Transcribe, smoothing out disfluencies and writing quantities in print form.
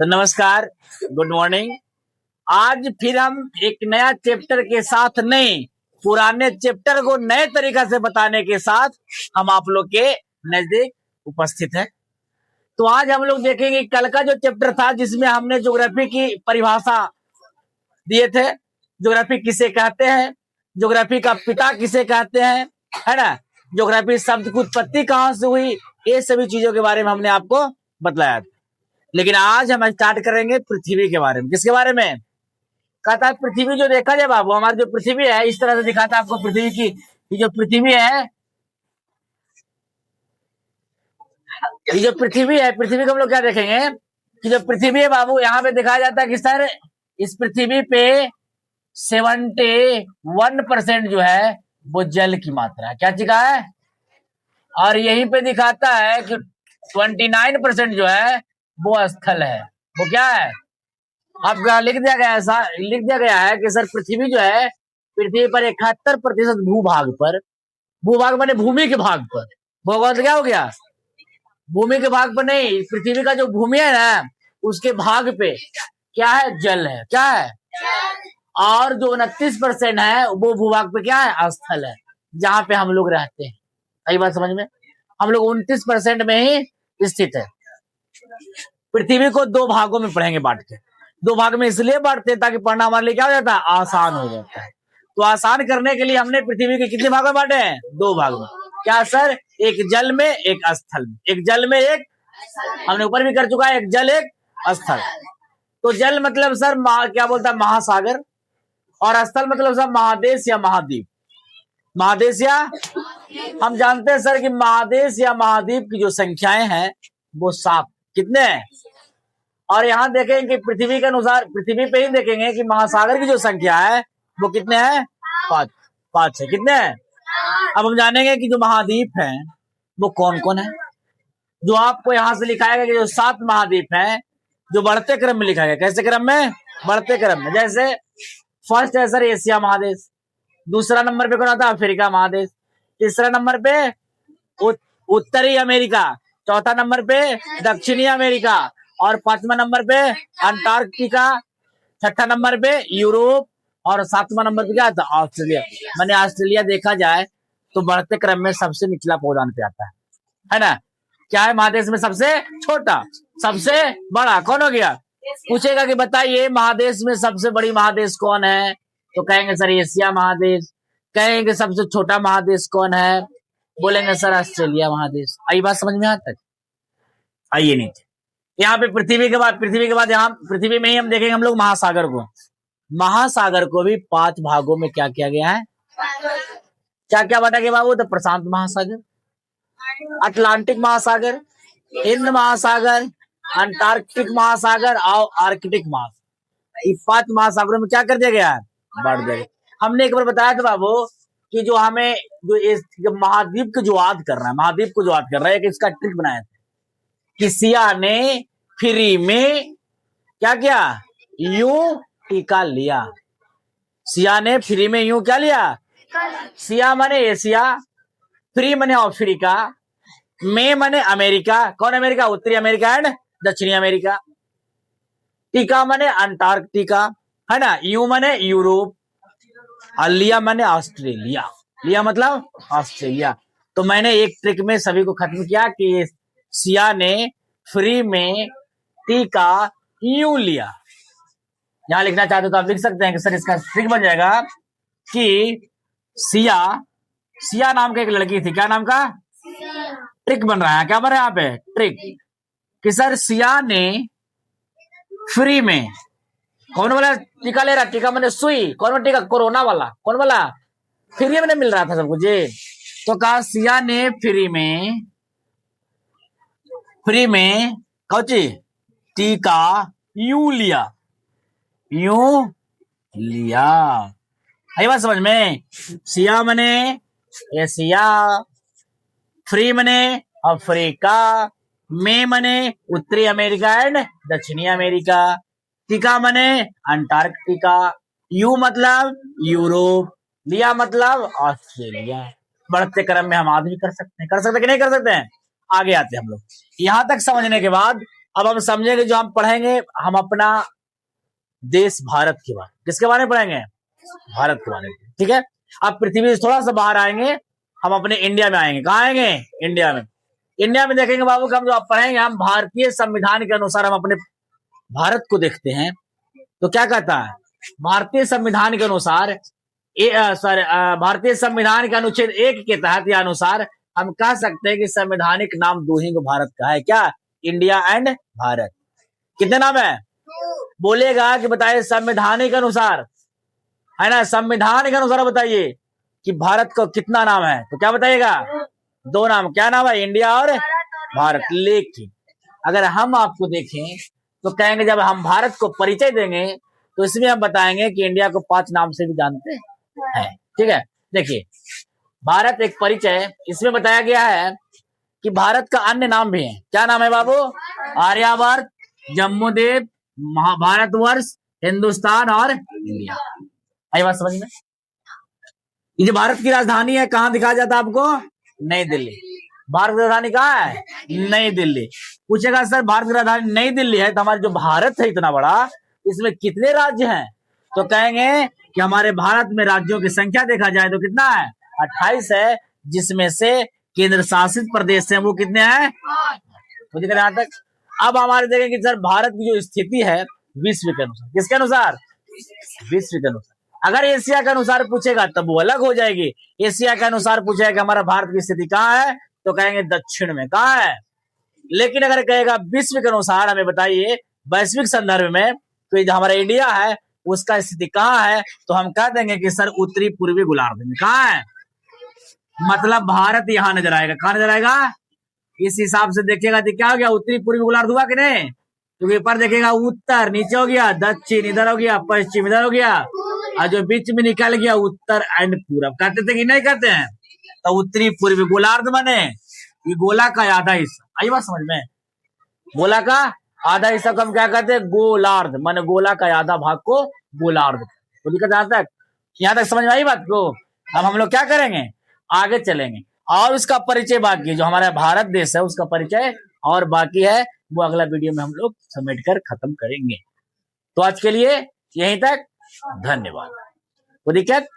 तो नमस्कार, good morning. आज फिर हम एक नया चैप्टर के साथ नहीं, पुराने चैप्टर को नए तरीका से बताने के साथ हम आप लोग के नजदीक उपस्थित है। तो आज हम लोग देखेंगे कल का जो चैप्टर था जिसमें हमने ज्योग्राफी की परिभाषा दिए थे, ज्योग्राफी किसे कहते हैं, ज्योग्राफी का पिता किसे कहते हैं, है ना, ज्योग्राफी शब्द की उत्पत्ति कहां से हुई, ये सभी चीजों के बारे में हमने आपको बतलाया था। लेकिन आज हम स्टार्ट करेंगे पृथ्वी के बारे में। किसके बारे में? कहता है पृथ्वी जो देखा जाए बाबू, हमारी जो पृथ्वी है, इस तरह से दिखाता है आपको पृथ्वी की। ये जो पृथ्वी है, ये जो पृथ्वी है, पृथ्वी को हम लोग क्या देखेंगे कि जो पृथ्वी है बाबू, यहाँ पे दिखाया जाता है कि सर इस पृथ्वी पे 71% जो है वो जल की मात्रा है। क्या चिका है? और यहीं पे दिखाता है कि 29% जो है वो स्थल है। वो क्या है? आपका लिख दिया गया है, लिख दिया गया है कि सर पृथ्वी जो है, पृथ्वी पर 71% भूभाग पर, भूभाग माने भूमि के भाग पर, भूभाग क्या हो गया? भूमि के भाग पर नहीं, पृथ्वी का जो भूमि है ना, उसके भाग पे क्या है? जल है। क्या है? और जो 29% है वो भूभाग पे क्या है? स्थल है, जहां पे हम लोग रहते हैं। सही बात समझ में? हम लोग 29% में ही स्थित है। पृथ्वी को दो भागों में पढ़ेंगे बांट के। दो भाग में इसलिए बांटते हैं ताकि पढ़ना हमारे लिए क्या हो जाता है? आसान हो जाता है। तो आसान करने के लिए हमने पृथ्वी के कितने भागों में बांटे हैं? दो भाग में। क्या सर? एक जल में, एक स्थल में। एक जल में, एक, हमने ऊपर भी कर चुका है, एक जल एक स्थल। तो जल मतलब सर क्या बोलता है? महासागर। और स्थल मतलब सर महादेश या महाद्वीप। महादेश या, हम जानते हैं सर कि महादेश या महाद्वीप की जो संख्याएं हैं वो 7। कितने हैं? और यहाँ देखेंगे कि पृथ्वी के अनुसार, पृथ्वी पे ही देखेंगे कि महासागर की जो संख्या है वो कितने हैं? 5 है। कितने हैं? अब हम जानेंगे कि जो महाद्वीप हैं वो कौन कौन है। जो आपको यहाँ से लिखाया गया कि जो 7 महाद्वीप हैं, जो बढ़ते क्रम में लिखा गया। कैसे क्रम में? बढ़ते क्रम में। जैसे फर्स्ट है सर एशिया महादेश, दूसरा नंबर पे कौन आता है? अफ्रीका महादेश, तीसरा नंबर पे उत्तरी अमेरिका, चौथा नंबर पे दक्षिणी अमेरिका, और 5वां नंबर पे अंटार्कटिका, 6ठा नंबर पे यूरोप, और 7वां नंबर पे क्या आता है? ऑस्ट्रेलिया। मैंने ऑस्ट्रेलिया देखा जाए तो बढ़ते क्रम में सबसे निचला पौधान पे आता है ना। क्या है? महादेश में सबसे छोटा, सबसे बड़ा कौन हो गया? पूछेगा कि बताइए महादेश में सबसे बड़ी महादेश कौन है, तो कहेंगे सर एशिया महादेश। कहेंगे सबसे छोटा महादेश कौन है, बोलेंगे सर ऑस्ट्रेलिया महादेश। आई बात समझ में? यहाँ तक आइए नीचे। यहाँ पे पृथ्वी के बाद यहाँ पृथ्वी में ही हम देखेंगे हम लोग महासागर को। महासागर को भी 5 भागों में क्या किया गया है? क्या क्या बांटा गया बाबू? तो प्रशांत महासागर, अटलांटिक महासागर, हिंद महासागर, अंटार्कटिक महासागर और आर्कटिक महासागर। ये 5 महासागरों में क्या कर दिया गया है? बांट दिया गया। हमने एक बार बताया था बाबू कि जो हमें जो महाद्वीप को जो याद कर रहा है, महाद्वीप को जो याद कर रहा है, एक इसका ट्रिक बनाया था कि सिया ने फ्री में क्या किया? यूं टीका लिया। सिया ने फ्री में यूं क्या लिया? सिया माने एशिया, फ्री माने अफ्रीका, में माने अमेरिका। कौन अमेरिका? उत्तरी अमेरिका एंड दक्षिणी अमेरिका। टीका माने अंटार्कटिका, है ना। यू माने यूरोप, और लिया माने ऑस्ट्रेलिया। लिया मतलब ऑस्ट्रेलिया। तो मैंने एक ट्रिक में सभी को खत्म किया कि सिया ने फ्री में टीका यूं लिया। यहां लिखना चाहते हो तो आप लिख सकते हैं कि सर इसका ट्रिक बन जाएगा कि सिया नाम का एक लड़की थी। क्या नाम का? ट्रिक बन रहा है। क्या बन रहा है यहाँ पे? ट्रिक। कि सर सिया ने फ्री में, कौन वाला टीका ले रहा? टीका मैंने सुई। कौन वाला टीका? कोरोना वाला। कौन वाला? फ्री में मिल रहा था सबको जी। तो कहा सिया ने फ्री में कौची टीका यूं लिया। आई बात समझ में? सिया मने एशिया, फ्री मने अफ्रीका, में मने उत्तरी अमेरिका एंड दक्षिणी अमेरिका, टीका मने अंटार्कटिका, यू मतलब यूरोप, लिया मतलब ऑस्ट्रेलिया। बढ़ते क्रम में हम आज भी कर सकते हैं कि नहीं कर सकते हैं? आगे आते हैं हम लोग। यहां तक समझने के बाद अब हम समझेंगे, जो हम पढ़ेंगे, हम अपना देश भारत के बारे में, किसके बारे में पढ़ेंगे? भारत के बारे में, ठीक है। अब पृथ्वी से थोड़ा सा बाहर आएंगे, हम अपने इंडिया में आएंगे। कहाँ आएंगे? इंडिया में। इंडिया में देखेंगे बाबू कि हम जो आप पढ़ेंगे, हम भारतीय संविधान के अनुसार हम अपने भारत को देखते हैं, तो क्या कहता है? भारतीय संविधान के अनुसार भारतीय संविधान के अनुच्छेद 1 के तहत या अनुसार हम कह सकते हैं कि संवैधानिक नाम दो ही को भारत का है। क्या? India and Bharat. कितने नाम है? बोलेगा कि बताइए संवैधानिक अनुसार, है ना, संविधान के अनुसार बताइए कि भारत को कितना नाम है, तो क्या बताइएगा? 2 नाम। क्या नाम है? इंडिया और भारत। लेकिन अगर हम आपको देखें तो कहेंगे, जब हम भारत को परिचय देंगे तो इसमें हम बताएंगे कि इंडिया को 5 नाम से भी जानते हैं। ठीक है, देखिए, भारत एक परिचय, इसमें बताया गया है कि भारत का अन्य नाम भी है। क्या नाम है बाबू? आर्यावर्त, जम्मूद्वीप, भारतवर्ष, हिंदुस्तान और इंडिया। आई बात समझ में? ये जो भारत की राजधानी है, कहाँ दिखाया जाता है आपको? नई दिल्ली। भारत की राजधानी कहाँ है? नई दिल्ली। पूछेगा सर भारत की राजधानी नई दिल्ली है, तो हमारा जो भारत है इतना बड़ा, इसमें कितने राज्य हैं? तो कहेंगे कि हमारे भारत में राज्यों की संख्या देखा जाए तो कितना है? 28 है, जिसमें से केंद्र शासित प्रदेश है वो कितने हैं? मुझे यहाँ तक। अब हमारे देखें कि सर भारत की जो स्थिति है विश्व के अनुसार, किसके अनुसार? विश्व के अनुसार। अगर एशिया के अनुसार पूछेगा तब वो अलग हो जाएगी। एशिया के अनुसार पूछेगा कि हमारा भारत की स्थिति कहाँ है, तो कहेंगे दक्षिण में। कहाँ है? लेकिन अगर कहेगा विश्व के अनुसार हमें बताइए वैश्विक संदर्भ में, तो ये जो हमारा इंडिया है उसका स्थिति कहाँ है, तो हम कह देंगे कि सर उत्तरी पूर्वी गोलार्ध में। कहाँ है? मतलब भारत यहाँ नजर आएगा। कहाँ नजर आएगा? इस हिसाब से देखिएगा तो क्या हो गया? उत्तरी पूर्वी गोलार्ध हुआ कि नहीं? क्योंकि ऊपर देखेगा उत्तर नीचे हो गया, दक्षिण इधर हो गया, पश्चिम इधर हो गया, और जो बीच में निकल गया उत्तर एंड पूरब। कहते थे कि नहीं कहते हैं? तो उत्तरी पूर्वी गोलार्ध बने, ये गोला का आधा हिस्सा। आई बात समझ में? गोला का आधा हिस्सा को हम क्या कहते हैं? गोलार्ध। माने गोला का आधा भाग को गोलार्ध। तो दिक्कत यहाँ तक समझ में आई बात को? अब हम लोग क्या करेंगे? आगे चलेंगे और उसका परिचय बाकी, जो हमारा भारत देश है उसका परिचय और बाकी है, वो अगला वीडियो में हम लोग समेट कर खत्म करेंगे। तो आज के लिए यहीं तक, धन्यवाद। कोई दिक्कत?